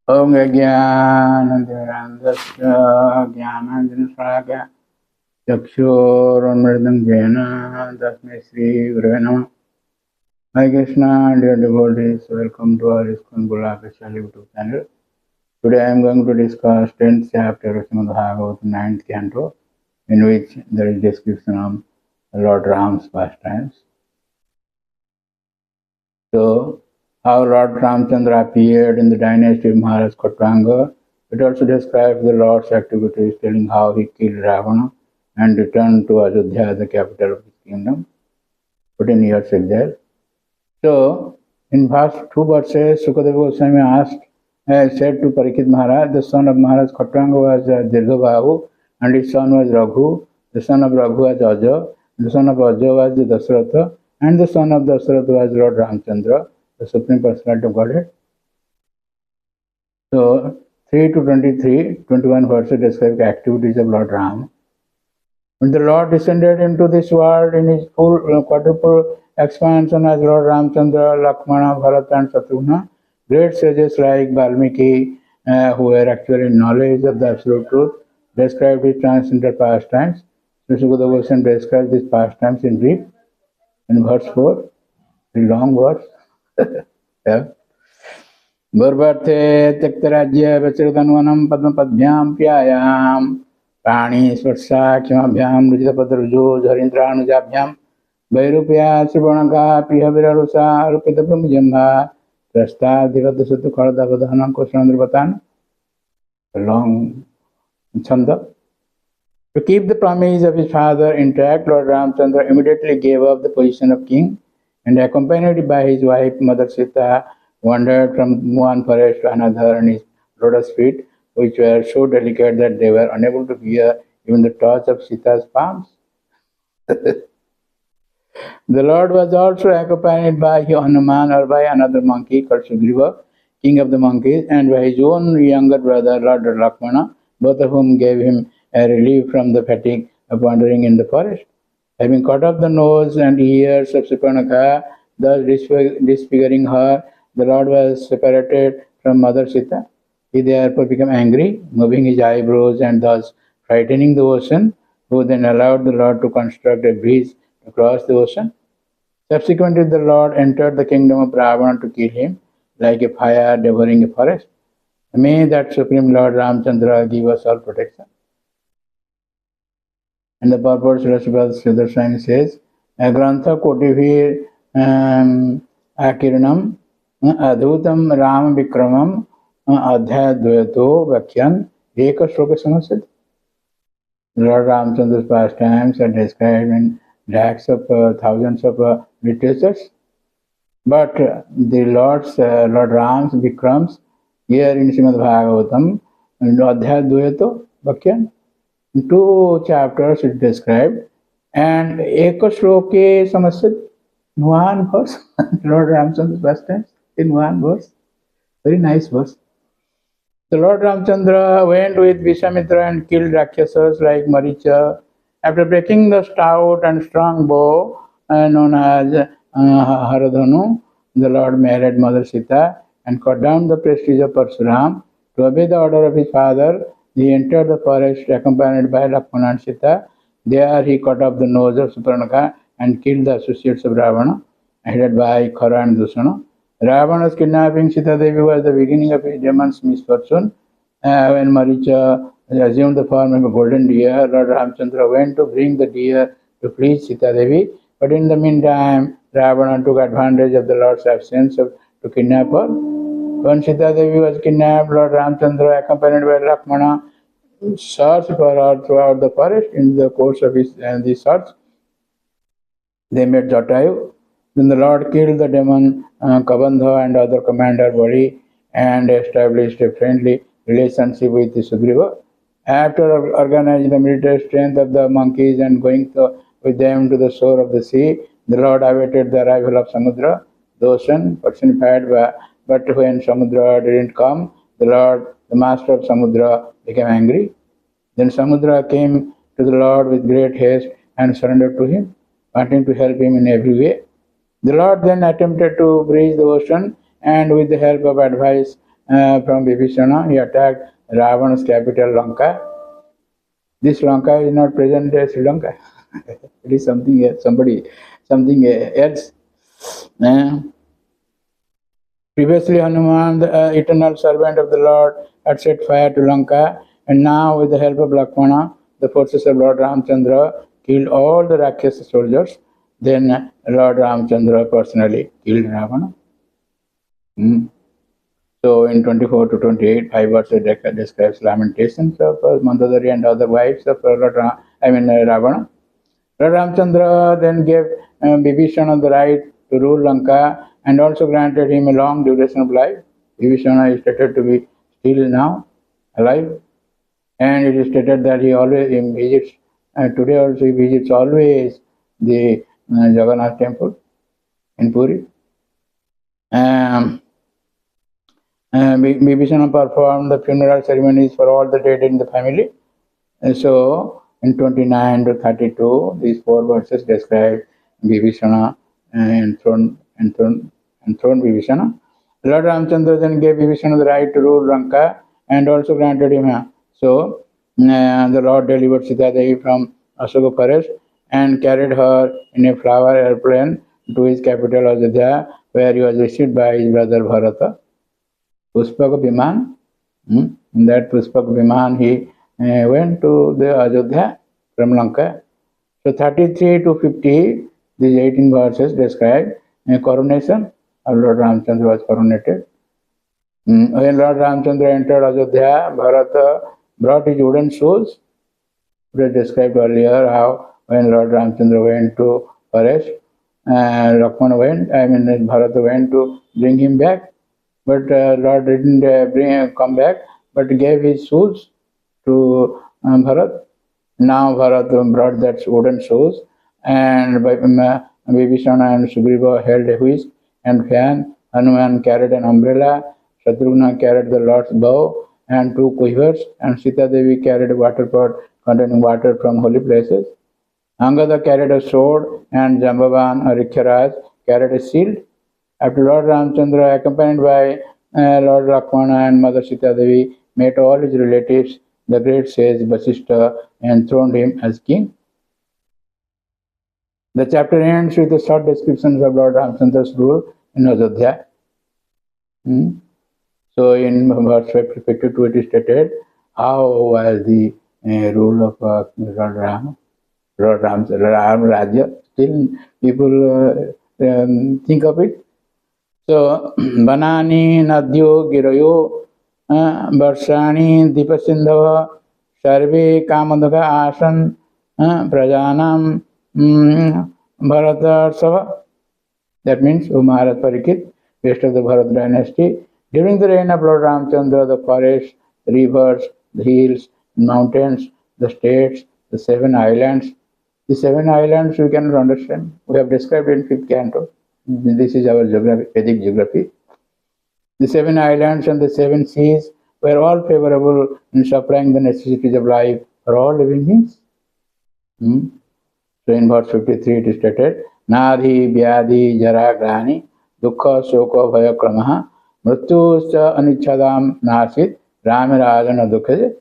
Om Jnanandasya Jnananjanasalakaya Chakshurunmritam Jena Tasmai Shri Gurave Namah. Hare Krishna, dear devotees, welcome to our ISKCON Official YouTube channel. Today I am going to discuss 10th chapter of Srimad Bhagavatam, 9th canto, in which there is description of Lord Ram's pastimes. So, how Lord Ramchandra appeared in the dynasty of Maharaj Khatwanga. It also describes the Lord's activities, telling how he killed Ravana and returned to Ajodhya, the capital of his kingdom, 14 years exile. So, in first two verses, Sukadeva Goswami said to Parikshit Maharaj, the son of Maharaj Khatwanga was Dirghabahu, and his son was Raghu, the son of Raghu was Aja, the son of Aja was Dasratha, and the son of Dasratha was Lord Ramchandra, the Supreme Personality of Godhead. So, 3 to 23, 21 verses describe the activities of Lord Ram. When the Lord descended into this world in his full quadruple expansion as Lord Ramchandra, Lakshmana, Bharata and Shatrugna, great sages like Valmiki, who were actually in knowledge of the absolute truth, described his transcendental pastimes. Sukadeva Goswami describes these pastimes in brief in verse 4, a long verse. Yeah. Gurvarte Tektarajya Vachiratanvanam Padmapadvyam Pyayam Pani Svarsakyamabhyam Rujitapadrujo Dharindranujabhyam Vairupya Srivanaka Piha Virarusa Rupitapam Jamba Trasta Divadasatu Kardavadhanam Koshandrivatan. A long chanda. To keep the promise of his father intact, Lord Ramchandra immediately gave up the position of king and, accompanied by his wife Mother Sita, wandered from one forest to another on his lotus feet, which were so delicate that they were unable to bear even the touch of Sita's palms. The Lord was also accompanied by Hanuman, or by another monkey called Sugriva, king of the monkeys, and by his own younger brother, Lord Lakshmana, both of whom gave him a relief from the fatigue of wandering in the forest. Having cut off the nose and ears of Suparnaka, thus disfiguring her, the Lord was separated from Mother Sita. He therefore became angry, moving his eyebrows and thus frightening the ocean, who then allowed the Lord to construct a bridge to cross the ocean. Subsequently, the Lord entered the kingdom of Ravana to kill him, like a fire devouring a forest. May that Supreme Lord Ramchandra give us all protection. And the purport Srila Swami says, Grantha Kotivir Akiranam Adhutam Ram Vikramam Adhyadvayato Vakhyan Eka Shloka Samasid. Lord Ramchandra's pastimes are described in lakhs of thousands of literatures. But the Lord Ram's Vikrams here in Srimad Bhagavatam, Adhyadvayato Vakhyan, two chapters it described, and Eka Shloke Samasid, one verse, Lord Ramchandra's pastimes in one verse. Very nice verse. The Lord Ramchandra went with Vishamitra and killed Rakshasas like Maricha. After breaking the stout and strong bow known as Haradhanu, the Lord married Mother Sita and cut down the prestige of Parsuram. To obey the order of his father, he entered the forest accompanied by Lakshmana and Sita. There he cut off the nose of Suparnaka and killed the associates of Ravana, headed by Khara and Dusana. Ravana's kidnapping Sita Devi was the beginning of his demon's misfortune. When Maricha assumed the form of a golden deer, Lord Ramchandra went to bring the deer to please Sita Devi, but in the meantime, Ravana took advantage of the Lord's absence to kidnap her. When Sita Devi was kidnapped, Lord Ramchandra, accompanied by Lakshmana, searched for her throughout the forest. In the course of this search, they met Jatayu. Then the Lord killed the demon Kabandha and other commander body and established a friendly relationship with Sugriva. After organizing the military strength of the monkeys and going with them to the shore of the sea, the Lord awaited the arrival of Samudra, the ocean, personified by. But when Samudra didn't come, the Lord, the master of Samudra, became angry. Then Samudra came to the Lord with great haste and surrendered to him, wanting to help him in every way. The Lord then attempted to bridge the ocean, and with the help of advice from Vibhishana. He attacked Ravana's capital Lanka. This Lanka is not present day Sri Lanka. It is something else, something else. Previously, Hanuman, the eternal servant of the Lord, had set fire to Lanka, and now, with the help of Lakshmana, the forces of Lord Ramchandra killed all the Rakshasa soldiers. Then Lord Ramchandra personally killed Ravana. So in 24 to 28, 5 verses describes lamentations of Mandodari and other wives of Ravana. Lord Ramchandra then gave Vibhishana the right to rule Lanka and also granted him a long duration of life. Vibhishana is stated to be still now alive, and it is stated that he always visits, today also he visits always the Jagannath temple in Puri. Vibhishana performed the funeral ceremonies for all the dead in the family. So, in 29 to 32, these 4 verses describe Vibhishana enthroned Vibhishana. Lord Ramchandra then gave Vibhishana the right to rule Lanka and also granted him. So, the Lord delivered Sita Devi from Ashoka forest and carried her in a flower airplane to his capital Ajodhya, where he was received by his brother Bharata. Pushpak Viman. In that Pushpak Viman, he went to the Ajodhya from Lanka. So 33 to 50, these 18 verses describe a coronation. Lord Ramchandra was coronated. When Lord Ramchandra entered Ajodhya, Bharata brought his wooden shoes. It was described earlier how when Lord Ramchandra went to forest, Bharata went to bring him back. But Lord didn't come back, but gave his shoes to Bharat. Now Bharat brought that wooden shoes, and Vibhishana and Sugriva held a whisk and fan. Hanuman carried an umbrella. Shatrugna carried the Lord's bow and 2 quivers, and Sita Devi carried a water pot containing water from holy places. Angada carried a sword, and Jambavan or Rikhyaraj carried a shield. After Lord Ramchandra, accompanied by Lord Lakshmana and Mother Sita Devi, met all his relatives, the great sage Vasishtha enthroned him as king. The chapter ends with a short description of Lord Ramchandra's rule in Ajodhya. So in verse 52 it is stated how was the rule of Lord Ram, Ramarajya. Still people think of it. So, Banani Nadyo Girayo Varshani Dipasindhava Sarve Kamadaka Asan Prajanam Bharatarsava. That means Maharaj Parikit, based of the Bharat dynasty. During the reign of Lord Ramchandra, the forests, the rivers, the hills, the mountains, the states, the 7 islands. The 7 islands we cannot understand. We have described in 5th canto. This is our geography, Vedic geography. The 7 islands and the 7 seas were all favorable in supplying the necessities of life for all living beings. So in verse 53 it is stated, Nadhi, Vyadhi, Jara, Grani, Dukha, Shoko, Bhaya, Kramaha, Mrityuscha, Anichadam, Nasit, Ramarajya, Dukhaja.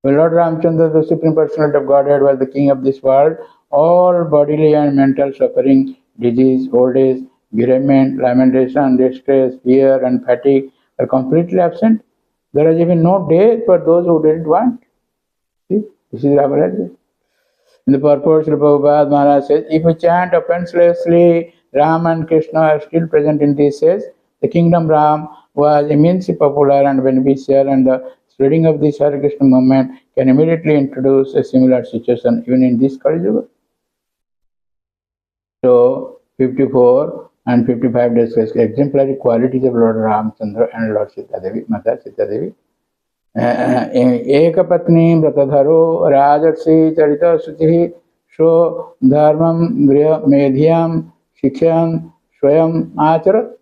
When Lord Ramchandra, the Supreme Personality of Godhead, was the king of this world, all bodily and mental suffering, disease, old age, bereavement, lamentation, distress, fear, and fatigue are completely absent. There is even no death for those who didn't want. See, this is Ramarajya. In the purport, Sri Prabhupada Maharaj says, if we chant offenselessly, Ram and Krishna are still present in this age. The kingdom Ram was immensely popular and beneficial, and the spreading of this Hare Krishna movement can immediately introduce a similar situation even in this Kali Yuga. So, 54 and 55 discuss exemplary qualities of Lord Ramchandra and Lord Sita Devi, Mother Sita Devi. Ekapatni Vratadharo Rajarsi Charita Suchi Sho Dharmam Griha Medhyam Shiksham Swayam Acharat.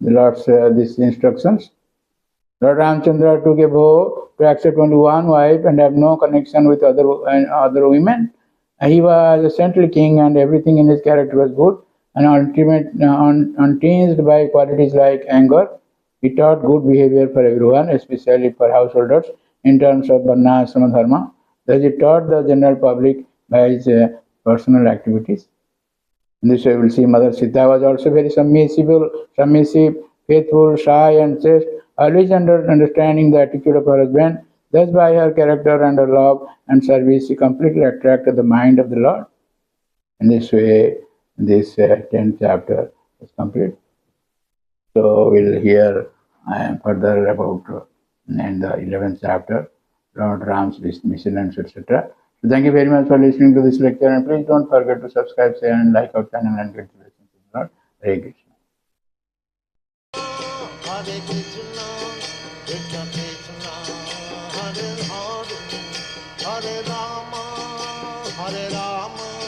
The Lord's these instructions. Lord Ramchandra took a vow to accept only one wife and have no connection with other women. He was a saintly king, and everything in his character was good and untinged by qualities like anger, He taught good behavior for everyone, especially for householders, in terms of varna, ashrama, dharma. Thus, he taught the general public by his personal activities. In this way, we will see Mother Sita was also very submissive, faithful, shy, and chaste, always understanding the attitude of her husband. Thus, by her character and her love and service, she completely attracted the mind of the Lord. In this way, this 10th chapter is complete. So we'll hear further about in the 11th chapter, Lord Ram's missions, etc. So thank you very much for listening to this lecture, and please don't forget to subscribe, share, and like our channel and get the blessings of the Lord. Hare Krishna. Hare Krishna, Krishna Krishna, Hare Hare, Hare